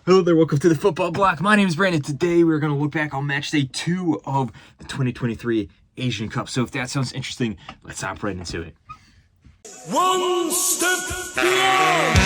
Hello there, welcome to the Football Bloc. My name is Brandon. Today we're going to look back on match day 2 of the 2023 Asian Cup. So if that sounds interesting, let's hop right into it. One step beyond.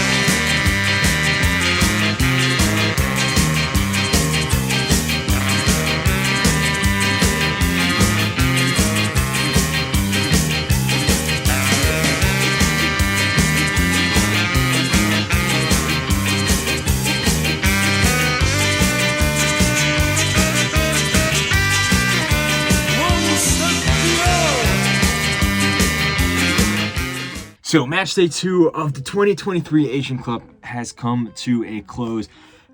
So match day 2 of the 2023 Asian Cup has come to a close.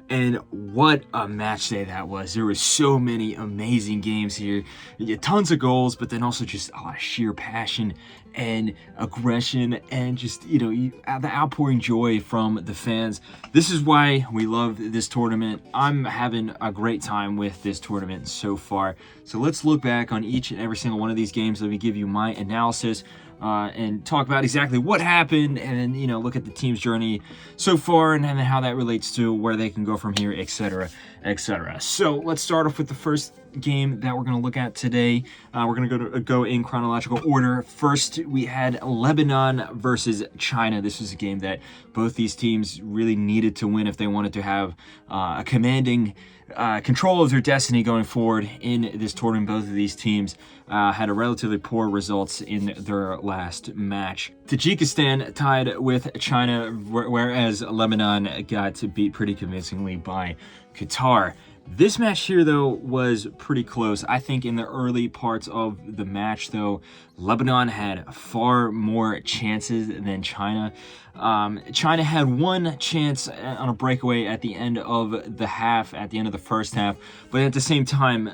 And what a match day that was. There were so many amazing games here. You get tons of goals, but then also just a lot of sheer passion and aggression and just, the outpouring joy from the fans. This is why we love this tournament. I'm having a great time with this tournament so far. So let's look back on each and every single one of these games. Let me give you my analysis. And talk about exactly what happened and then, look at the team's journey so far and then how that relates to where they can go from here, etc., etc. So let's start off with the first game that we're going to look at today. We're going to go in chronological order. First, we had Lebanon versus China. This was a game that both these teams really needed to win if they wanted to have a commanding control of their destiny going forward in this tournament. Both of these teams had a relatively poor results in their last match. Tajikistan tied with China, whereas Lebanon got beat pretty convincingly by Qatar. This match here, though, was pretty close. I think in the early parts of the match, though, Lebanon had far more chances than China. China had one chance on a breakaway at the end of the half, at the end of the first half, but at the same time,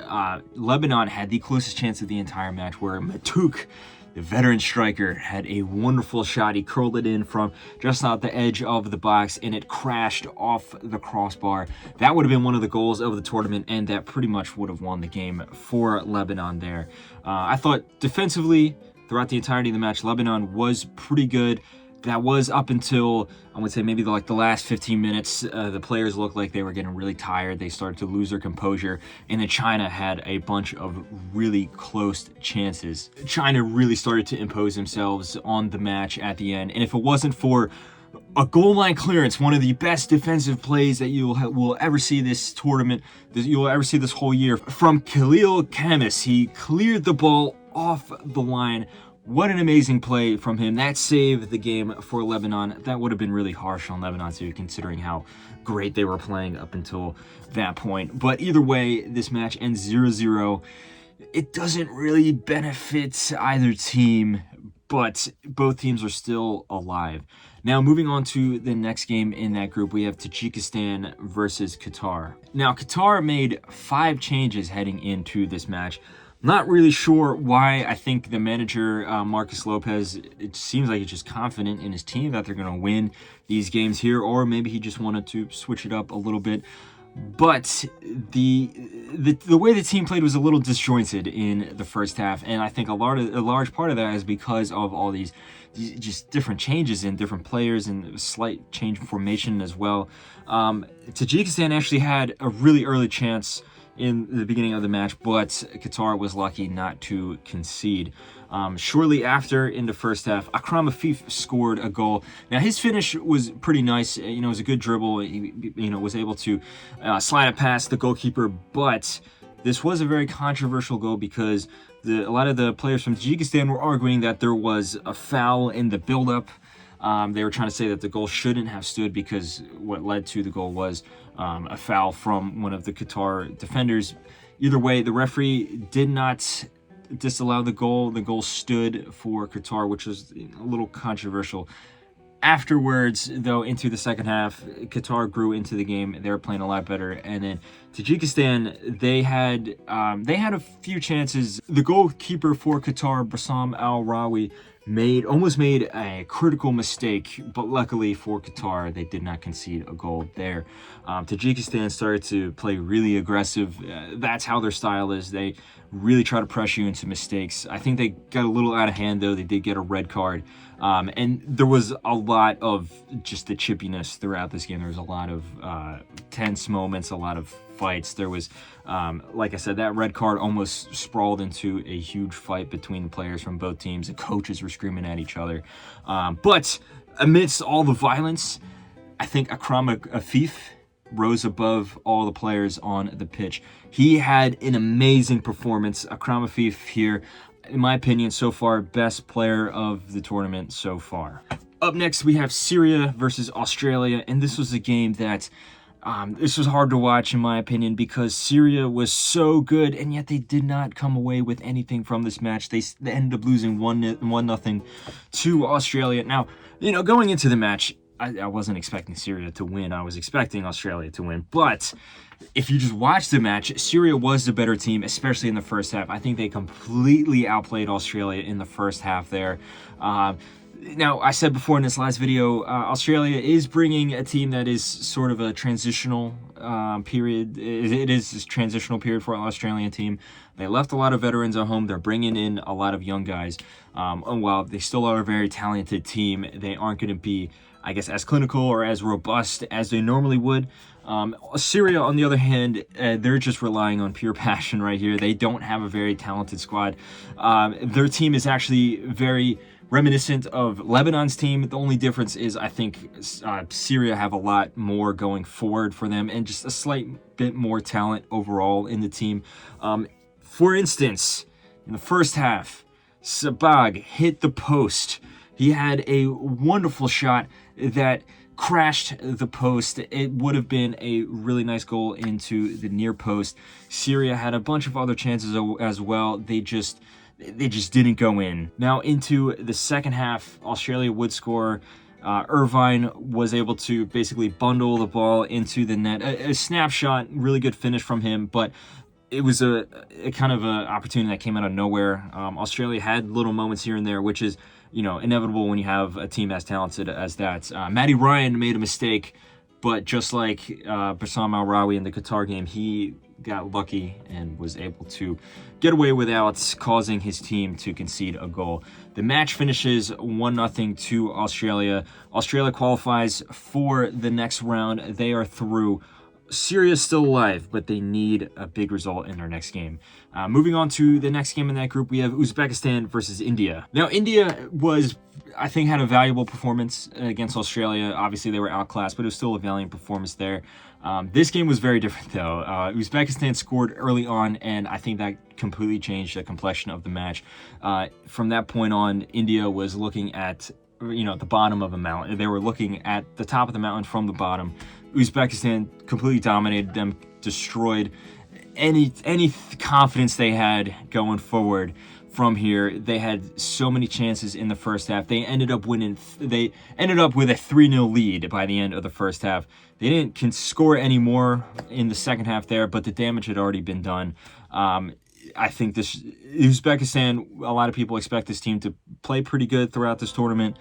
Lebanon had the closest chance of the entire match, where Matuk, the veteran striker, had a wonderful shot. He curled it in from just out the edge of the box, and it crashed off the crossbar. That would have been one of the goals of the tournament, and that pretty much would have won the game for Lebanon there. I thought defensively, throughout the entirety of the match, Lebanon was pretty good. That was up until, I would say, maybe the last 15 minutes. The players looked like they were getting really tired. They started to lose their composure. And then China had a bunch of really close chances. China really started to impose themselves on the match at the end. And if it wasn't for a goal line clearance, one of the best defensive plays that you will ever see this tournament, you'll ever see this whole year, from Khalil Khamis. He cleared the ball off the line. What an amazing play from him. That saved the game for Lebanon. That would have been really harsh on Lebanon too, considering how great they were playing up until that point. But either way, this match ends 0-0. It doesn't really benefit either team, but both teams are still alive. Now, moving on to the next game in that group, we have Tajikistan versus Qatar. Now, Qatar made 5 changes heading into this match. Not really sure why. I think the manager, Marcus Lopez, it seems like he's just confident in his team that they're going to win these games here, or maybe he just wanted to switch it up a little bit. But the way the team played was a little disjointed in the first half, and I think a large part of that is because of all these just different changes in different players and slight change in formation as well. Tajikistan actually had a really early chance in the beginning of the match, but Qatar was lucky not to concede. Shortly after, in the first half, Akram Afif scored a goal. Now, his finish was pretty nice. It was a good dribble. He, was able to slide it past the goalkeeper, but this was a very controversial goal because a lot of the players from Tajikistan were arguing that there was a foul in the build-up. They were trying to say that the goal shouldn't have stood because what led to the goal was a foul from one of the Qatar defenders. Either way, the referee did not disallow the goal. The goal stood for Qatar, which was a little controversial. Afterwards, though, into the second half, Qatar grew into the game. They were playing a lot better. And then Tajikistan, they had a few chances. The goalkeeper for Qatar, Bassam Al-Rawi, almost made a critical mistake, but luckily for Qatar, they did not concede a goal there. Tajikistan started to play really aggressive. That's how their style is. They really try to pressure you into mistakes. I think they got a little out of hand, though. They did get a red card. And there was a lot of just the chippiness throughout this game. There was a lot of tense moments, a lot of fights. There was, like I said, that red card almost sprawled into a huge fight between the players from both teams. The coaches were screaming at each other. But amidst all the violence, I think Akram Afif rose above all the players on the pitch. He had an amazing performance. Akram Afif here, in my opinion, so far, best player of the tournament so far. Up next, we have Syria versus Australia, and this was a game that this was hard to watch, in my opinion, because Syria was so good, and yet they did not come away with anything from this match. They ended up losing 1-0 to Australia. Now, going into the match, I wasn't expecting Syria to win. I was expecting Australia to win. But if you just watch the match, Syria was the better team, especially in the first half. I think they completely outplayed Australia in the first half there. Now, I said before in this last video, Australia is bringing a team that is sort of a transitional period. It is this transitional period for an Australian team. They left a lot of veterans at home. They're bringing in a lot of young guys. And while they still are a very talented team, they aren't going to be, I guess, as clinical or as robust as they normally would. Syria, on the other hand, they're just relying on pure passion right here. They don't have a very talented squad. Their team is actually very reminiscent of Lebanon's team. The only difference is I think Syria have a lot more going forward for them and just a slight bit more talent overall in the team. For instance, in the first half, Sabag hit the post. He had a wonderful shot that crashed the post. It would have been a really nice goal into the near post. Syria had a bunch of other chances as well. They just didn't go in. Now into the second half, Australia would score. Irvine was able to basically bundle the ball into the net. A snapshot, really good finish from him, but it was a kind of an opportunity that came out of nowhere. Australia had little moments here and there, which is, inevitable when you have a team as talented as that. Matty Ryan made a mistake, but just like Bassam Al-Rawi in the Qatar game, he got lucky and was able to get away without causing his team to concede a goal. The match finishes 1-0 to Australia. Australia qualifies for the next round. They are through. Syria's still alive, but they need a big result in their next game. Moving on to the next game in that group, we have Uzbekistan versus India. Now, India I think, had a valuable performance against Australia. Obviously, they were outclassed, but it was still a valiant performance there. This game was very different, though. Uzbekistan scored early on, and I think that completely changed the complexion of the match. From that point on, India was looking at the bottom of a mountain. They were looking at the top of the mountain from the bottom. Uzbekistan completely dominated them, destroyed any confidence they had going forward from here. They had so many chances in the first half. They ended up winning. They ended up with a 3-0 lead by the end of the first half. They didn't score any more in the second half there, but the damage had already been done. I think Uzbekistan, a lot of people expect this team to play pretty good throughout this tournament.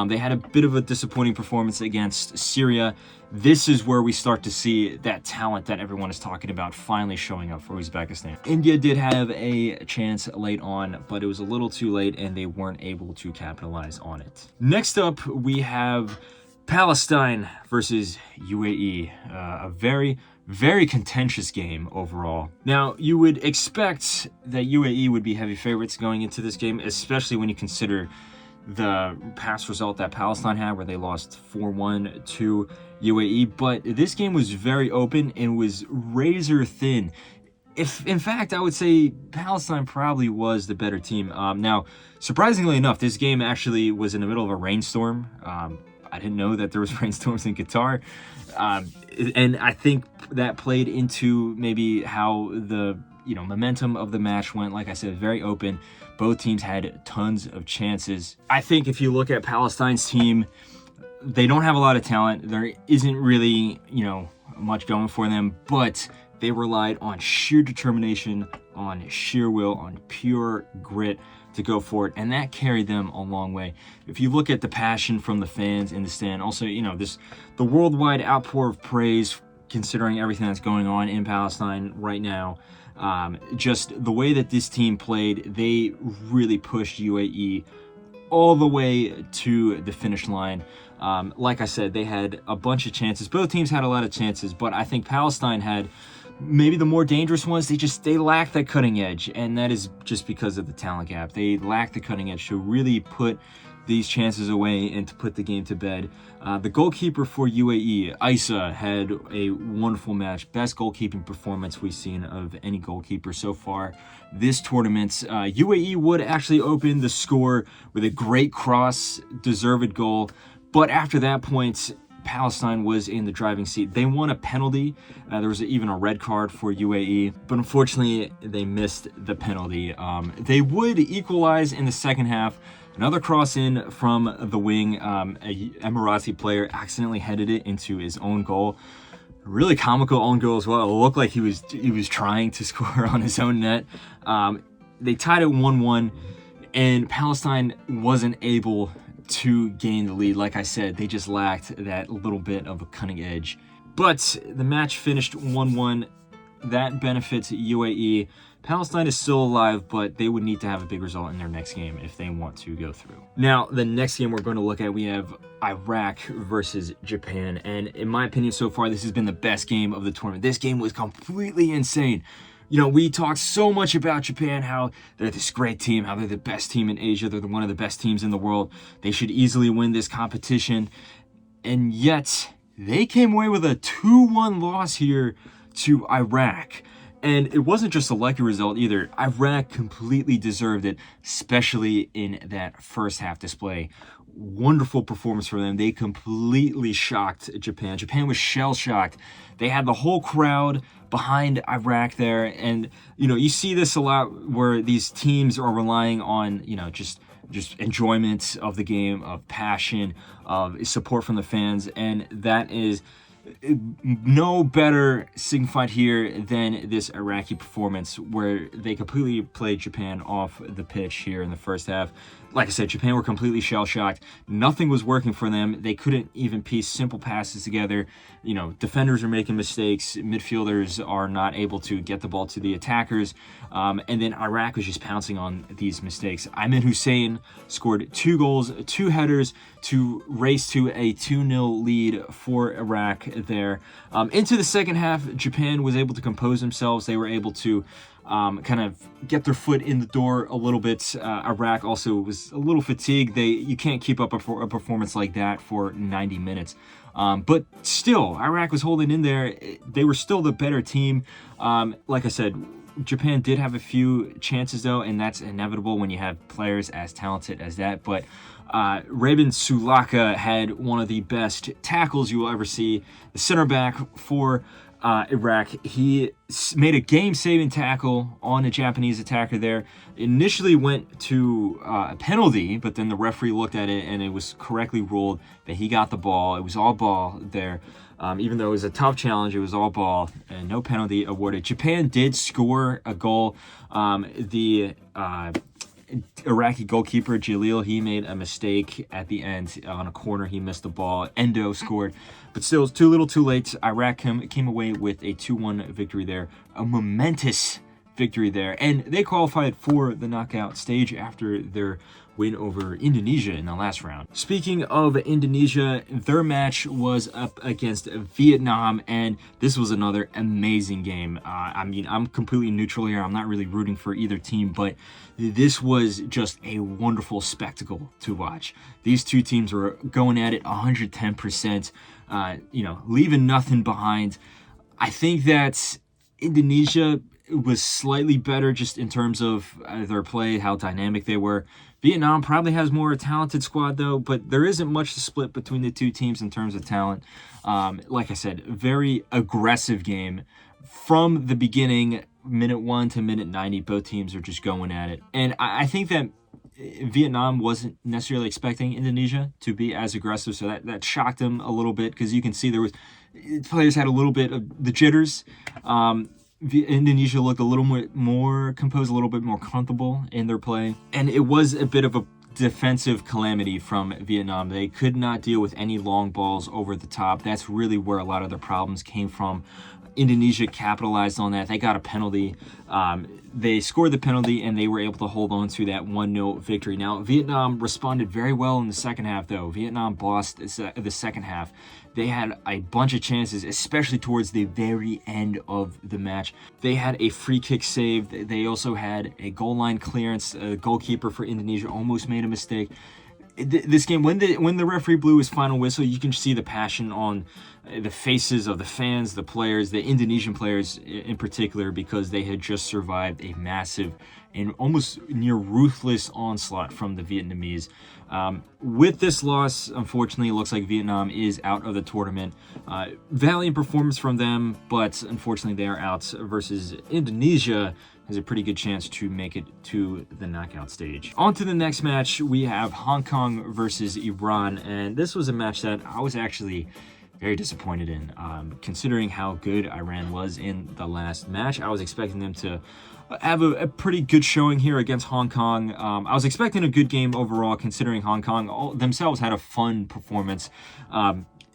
They had a bit of a disappointing performance against Syria. This is where we start to see that talent that everyone is talking about finally showing up for Uzbekistan. India did have a chance late on, but it was a little too late and they weren't able to capitalize on it. Next up, we have Palestine versus UAE. A very, very contentious game overall. Now, you would expect that UAE would be heavy favorites going into this game, especially when you consider the past result that Palestine had where they lost 4-1 to UAE. But this game was very open and was razor thin. In fact, I would say Palestine probably was the better team. Now, surprisingly enough, this game actually was in the middle of a rainstorm. I didn't know that there was rainstorms in Qatar. And I think that played into maybe how the momentum of the match went. Like I said, very open. Both teams had tons of chances. I think if you look at Palestine's team, they don't have a lot of talent. There isn't really, much going for them, but they relied on sheer determination, on sheer will, on pure grit. to go for it, and that carried them a long way. If you look at the passion from the fans in the stand, also, the worldwide outpour of praise considering everything that's going on in Palestine right now. Just the way that this team played, they really pushed UAE all the way to the finish line. Like I said, they had a bunch of chances. Both teams had a lot of chances, but I think Palestine had maybe the more dangerous ones. They lacked that cutting edge, and that is just because of the talent gap. They lacked the cutting edge to really put these chances away and to put the game to bed. The goalkeeper for UAE, Isa, had a wonderful match. Best goalkeeping performance we've seen of any goalkeeper so far this tournament. UAE would actually open the score with a great cross, deserved goal. But after that point, Palestine was in the driving seat. They won a penalty. There was even a red card for UAE, but unfortunately they missed the penalty. They would equalize in the second half. Another cross in from the wing. A Emirati player accidentally headed it into his own goal. Really comical own goal as well. It looked like he was trying to score on his own net. They tied it 1-1, and Palestine wasn't able to gain the lead. Like I said, they just lacked that little bit of a cutting edge. But the match finished 1-1. That benefits UAE. Palestine is still alive, but they would need to have a big result in their next game if they want to go through. Now, the next game we're going to look at, we have Iraq versus Japan. And in my opinion, so far, this has been the best game of the tournament. This game was completely insane. We talked so much about Japan, how they're this great team, how they're the best team in Asia, they're one of the best teams in the world. They should easily win this competition. And yet, they came away with a 2-1 loss here to Iraq. And it wasn't just a lucky result either. Iraq completely deserved it, especially in that first half display. Wonderful performance for them. They completely shocked Japan. Japan was shell-shocked. They had the whole crowd behind Iraq there. And, you see this a lot where these teams are relying on, just enjoyment of the game, of passion, of support from the fans. And that is no better signified here than this Iraqi performance, where they completely played Japan off the pitch here in the first half. Like I said, Japan were completely shell-shocked. Nothing was working for them. They couldn't even piece simple passes together. Defenders are making mistakes. Midfielders are not able to get the ball to the attackers. And then Iraq was just pouncing on these mistakes. Ayman Hussein scored 2 goals, 2 headers to race to a 2-0 lead for Iraq there. Into the second half, Japan was able to compose themselves. They were able to kind of get their foot in the door a little bit. Iraq also was a little fatigued. You can't keep up a performance like that for 90 minutes. But still, Iraq was holding in there. They were still the better team. Like I said, Japan did have a few chances though, and that's inevitable when you have players as talented as that. But Rabin Sulaka had one of the best tackles you will ever see. The center back for Iraq, he made a game-saving tackle on a Japanese attacker there. Initially went to a penalty, but then the referee looked at it and it was correctly ruled that he got the ball. It was all ball there. Even though it was a tough challenge, it was all ball and no penalty awarded. Japan did score a goal. The Iraqi goalkeeper Jalil, he made a mistake at the end on a corner. He missed the ball. Endo scored, but still, it was too little, too late. Iraq came away with a 2-1 victory there, a momentous victory there, and they qualified for the knockout stage after their win over Indonesia in the last round. Speaking of Indonesia, their match was up against Vietnam, and this was another amazing game. I'm completely neutral here. I'm not really rooting for either team, but this was just a wonderful spectacle to watch. These two teams were going at it 110%, leaving nothing behind. I think that Indonesia was slightly better just in terms of their play, how dynamic they were. Vietnam probably has more talented squad though, but there isn't much to split between the two teams in terms of talent. Like I said, very aggressive game from the beginning, minute 1 to minute 90. Both teams are just going at it, and I think that Vietnam wasn't necessarily expecting Indonesia to be as aggressive, so that shocked them a little bit, because you can see there was players had a little bit of the jitters. Indonesia looked a little more composed, a little bit more comfortable in their play. And it was a bit of a defensive calamity from Vietnam. They could not deal with any long balls over the top. That's really where a lot of their problems came from. Indonesia capitalized on that. They got a penalty. They scored the penalty, and they were able to hold on to that 1-0 victory. Now, Vietnam responded very well in the second half, though. Vietnam bossed the second half. They had a bunch of chances, especially towards the very end of the match. They had a free kick save. They also had a goal line clearance. A goalkeeper for Indonesia almost made a mistake. This game, when the referee blew his final whistle, you can see the passion on the faces of the fans, the players, the Indonesian players in particular, because they had just survived a massive and almost near ruthless onslaught from the Vietnamese. With this loss, unfortunately, it looks like Vietnam is out of the tournament. Valiant performance from them, but unfortunately they are out, versus Indonesia has a pretty good chance to make it to the knockout stage. On to the next match, we have Hong Kong versus Iran, and this was a match that I was actually very disappointed in, considering how good Iran was in the last match. I was expecting them to have a pretty good showing here against Hong Kong. I was expecting a good game overall, considering Hong Kong themselves had a fun performance.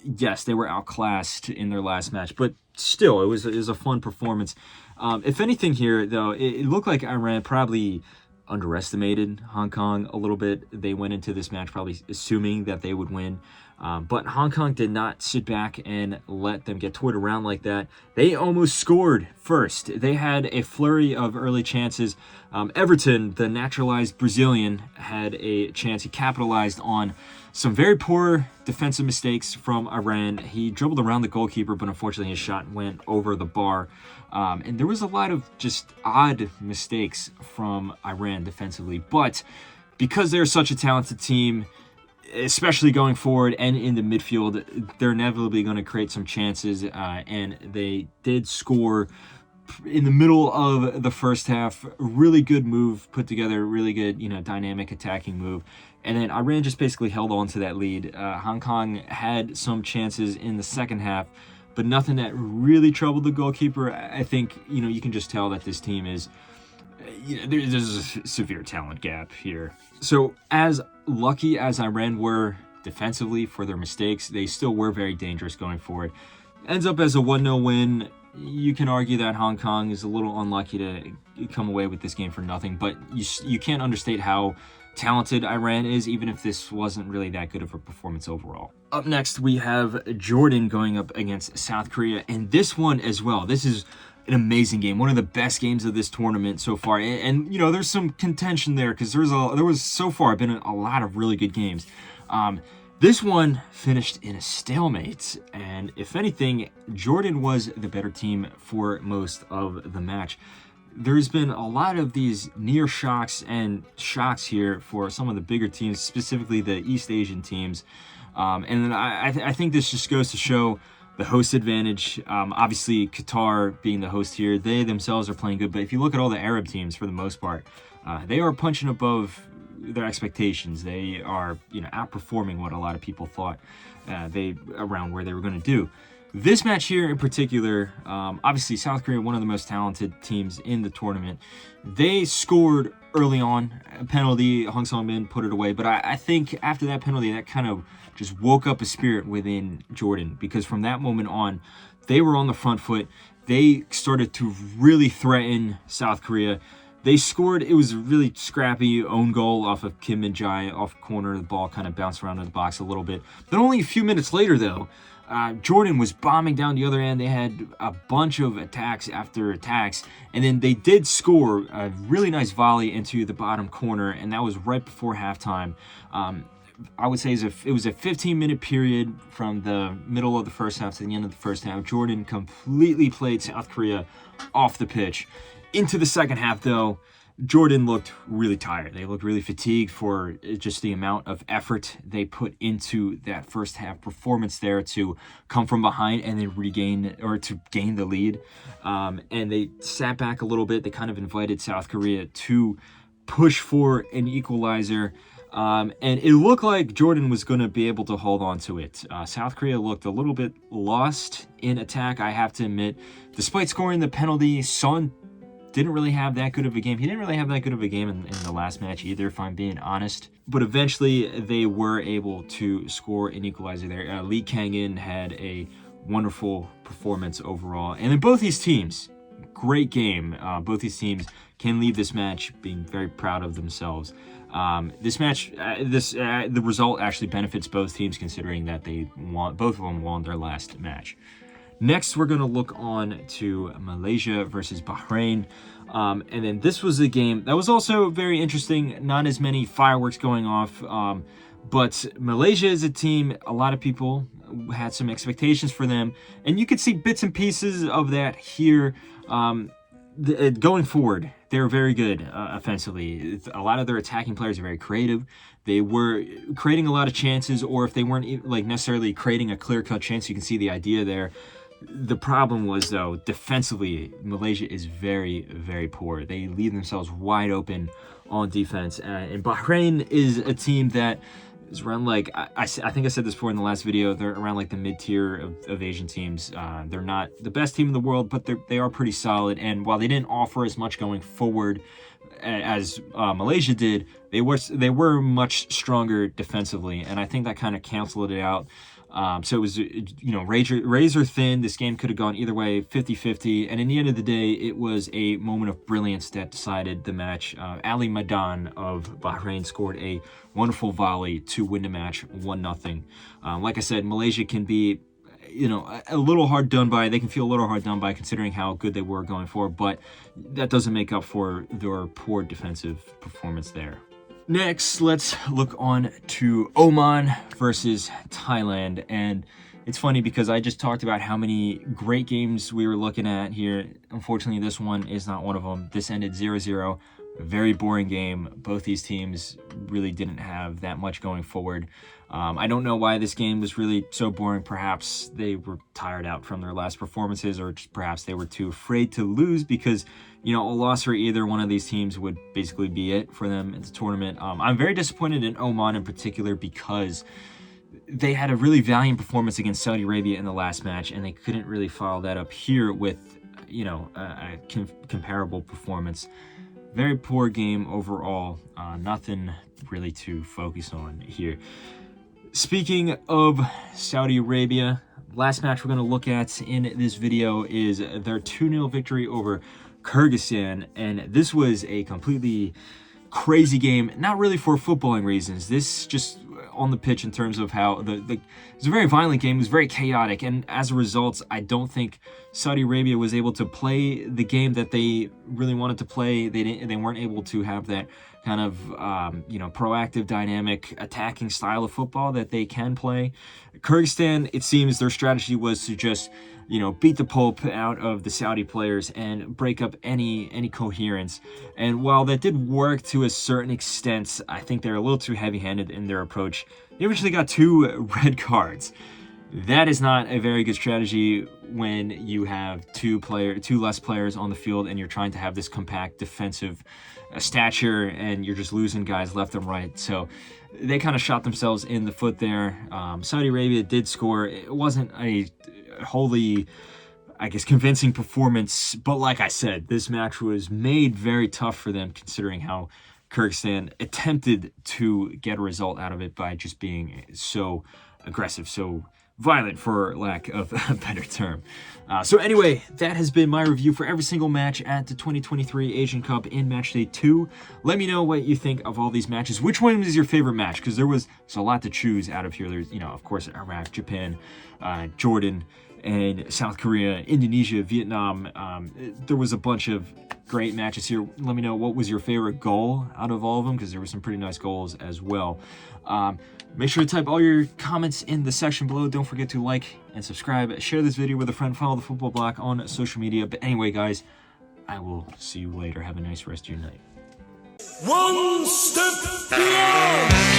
Yes, they were outclassed in their last match, but still, it was a fun performance. If anything here, though, it looked like Iran probably underestimated Hong Kong a little bit. They went into this match probably assuming that they would win. But Hong Kong did not sit back and let them get toyed around like that. They almost scored first. They had a flurry of early chances. Everton, the naturalized Brazilian, had a chance. He capitalized on some very poor defensive mistakes from Iran. He dribbled around the goalkeeper, but unfortunately his shot went over the bar. And there was a lot of just odd mistakes from Iran defensively. But because they're such a talented team, especially going forward and in the midfield, they're inevitably going to create some chances, and they did score in the middle of the first half. Really good move put together, really good, dynamic attacking move, and then Iran just basically held on to that lead. Hong Kong had some chances in the second half, but nothing that really troubled the goalkeeper. I think, you can just tell that this team is, there's a severe talent gap here. So as lucky as Iran were defensively for their mistakes, they still were very dangerous going forward. Ends up as a 1-0 win. You can argue that Hong Kong is a little unlucky to come away with this game for nothing, but you can't understate how talented Iran is, even if this wasn't really that good of a performance overall. Up next, we have Jordan going up against South Korea, and this one as well. This is an amazing game, one of the best games of this tournament so far, and there's some contention there because there was so far been a lot of really good games. This one finished in a stalemate, and if anything, Jordan was the better team for most of the match. There's been a lot of these near shocks and shocks here for some of the bigger teams, specifically the East Asian teams, and I think this just goes to show the host advantage. Obviously, Qatar being the host here, they themselves are playing good. But if you look at all the Arab teams, for the most part, they are punching above their expectations. They are, outperforming what a lot of people thought around where they were going to do. This match here in particular, obviously South Korea, one of the most talented teams in the tournament. They scored early on, a penalty. Hong Sung-min put it away. But I think after that penalty, that kind of just woke up a spirit within Jordan, because from that moment on, they were on the front foot. They started to really threaten South Korea. They scored. It was a really scrappy own goal off of Kim Min-jae, off corner. The ball kind of bounced around in the box a little bit. But only a few minutes later, though, Jordan was bombing down the other end. They had a bunch of attacks after attacks, and then they did score a really nice volley into the bottom corner, and that was right before halftime. I would say it was a 15-minute period from the middle of the first half to the end of the first half. Jordan completely played South Korea off the pitch. Into the second half, though, Jordan looked really tired. They looked really fatigued for just the amount of effort they put into that first half performance there to come from behind and then to gain the lead. And they sat back a little bit. They kind of invited South Korea to push for an equalizer. And it looked like Jordan was going to be able to hold on to it. South Korea looked a little bit lost in attack, I have to admit. Despite scoring the penalty, Son didn't really have that good of a game. He didn't really have that good of a game in the last match either, if I'm being honest. But eventually, they were able to score an equalizer there. Lee Kang-in had a wonderful performance overall. And then both these teams, great game. Both these teams can leave this match being very proud of themselves. This match, the result actually benefits both teams, considering that both of them won their last match. Next, we're going to look on to Malaysia versus Bahrain. And then this was a game that was also very interesting. Not as many fireworks going off. But Malaysia is a team, a lot of people had some expectations for them. And you could see bits and pieces of that here. Going forward, they're very good offensively. A lot of their attacking players are very creative. They were creating a lot of chances, or if they weren't like necessarily creating a clear-cut chance, you can see the idea there. The problem was, though, defensively, Malaysia is very, very poor. They leave themselves wide open on defense. And Bahrain is a team that is around, like, I think I said this before in the last video, they're around like the mid-tier of Asian teams. They're not the best team in the world, but they are pretty solid. And while they didn't offer as much going forward as Malaysia did, they were much stronger defensively, and I think that kind of canceled it out. So it was, razor thin. This game could have gone either way, 50-50. And in the end of the day, it was a moment of brilliance that decided the match. Ali Madan of Bahrain scored a wonderful volley to win the match 1-0. Like I said, Malaysia can be, a little hard done by. They can feel a little hard done by considering how good they were going forward. But that doesn't make up for their poor defensive performance there. Next, let's look on to Oman versus Thailand. And it's funny because I just talked about how many great games we were looking at here. Unfortunately, this one is not one of them. This ended 0-0. A very boring game. Both these teams really didn't have that much going forward. I don't know why this game was really so boring. Perhaps they were tired out from their last performances, or just perhaps they were too afraid to lose because, a loss for either one of these teams would basically be it for them in the tournament. I'm very disappointed in Oman in particular because they had a really valiant performance against Saudi Arabia in the last match, and they couldn't really follow that up here with, a comparable performance. Very poor game overall. Nothing really to focus on here. Speaking of Saudi Arabia, last match we're going to look at in this video is their 2-0 victory over Kyrgyzstan, and this was a completely crazy game, not really for footballing reasons. This just on the pitch in terms of how it was a very violent game. It was very chaotic, and as a result, I don't think Saudi Arabia was able to play the game that they really wanted to play. They weren't able to have that kind of proactive, dynamic, attacking style of football that they can play. Kyrgyzstan, it seems their strategy was to just beat the pulp out of the Saudi players and break up any coherence. And while that did work to a certain extent, I think they're a little too heavy-handed in their approach. They eventually got 2 red cards. That is not a very good strategy when you have two less players on the field and you're trying to have this compact defensive stature and you're just losing guys left and right. So they kind of shot themselves in the foot there. Saudi Arabia did score. It wasn't a wholly, convincing performance, but like I said, this match was made very tough for them considering how Kyrgyzstan attempted to get a result out of it by just being so aggressive, so violent, for lack of a better term. So anyway, that has been my review for every single match at the 2023 Asian Cup in Matchday 2. Let me know what you think of all these matches. Which one is your favorite match? Because there's a lot to choose out of here. There's, of course, Iraq, Japan, Jordan, and South Korea, Indonesia, Vietnam. There was a bunch of great matches here. Let me know what was your favorite goal out of all of them, because there were some pretty nice goals as well. Make sure to type all your comments in the section below. Don't forget to like and subscribe. Share this video with a friend. Follow the Football Bloc on social media. But anyway, guys, I will see you later. Have a nice rest of your night. One step beyond.